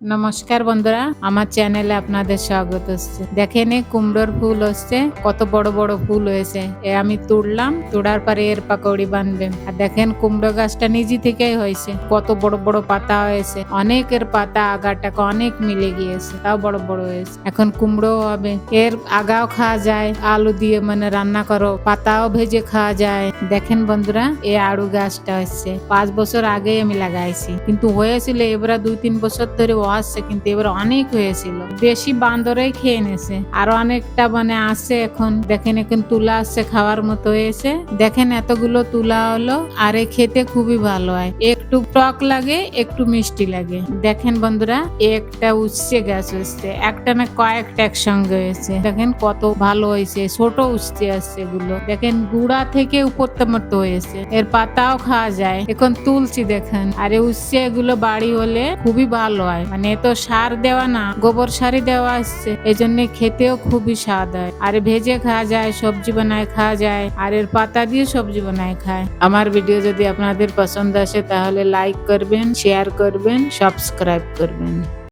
নমস্কার বন্ধুরা, আমার চ্যানেলে আপনাদের স্বাগত হচ্ছে। দেখেন এই কুমড়োর ফুল হচ্ছে, কত বড় বড় ফুল হয়েছে। আমি তুললাম, তোড়ার পরে এর পাকৌড়ি বানবে। আর দেখেন কুমড়ো গাছটা নিজে থেকেই হয়েছে, কত বড় বড় পাতা হয়েছে। অনেকের পাতা আগাটাকে অনেক মিলে গিয়েছে, তাও বড় বড় হয়েছে। এখন কুমড়ো হবে, এর আগাও খাওয়া যায়, আলু দিয়ে মানে রান্না করো, পাতাও ভেজে খাওয়া যায়। দেখেন বন্ধুরা, এই আড়ু গাছটা হচ্ছে 5 বছর আগে আমি লাগাইছি, কিন্তু হয়েছিল এবার 2-3 বছর ধরে আসছে, কিন্তু এবার অনেক হয়েছিল, বেশি বান্দরেই খেয়ে নেছে। আরো অনেকটা মানে আছে এখন। দেখেন এখন তুলা আসছে, খাওয়ার মতো হয়েছে। দেখেন এতগুলো তুলা হলো, আর এ খেতে খুবই ভালো হয়, একটু টক লাগে একটু মিষ্টি লাগে। দেখেন বন্ধুরা, একটা উচ্ছে গাছ হচ্ছে, একটা না কয়েকটা একসঙ্গে হয়েছে। দেখেন কত ভালো হয়েছে, ছোট উচ্ছে আসছে এগুলো। দেখেন গুড়া থেকে উপরটা মতো হয়েছে, এর পাতাও খাওয়া যায়। এখন তুলছি দেখেন। আর এই উচ্ছে এগুলো বাড়ি হলে খুবই ভালো হয়, মানে এত সার দেওয়া না, গোবর সারই দেওয়া আসছে, এই জন্য খেতেও খুবই স্বাদ হয়। আর ভেজে খাওয়া যায়, সবজি বানায় খাওয়া যায়, আর এর পাতা দিয়ে সবজি বানায় খায়। আমার ভিডিও যদি আপনাদের পছন্দ আসে তাহলে লাইক করবেন, শেয়ার করবেন, সাবস্ক্রাইব করবেন।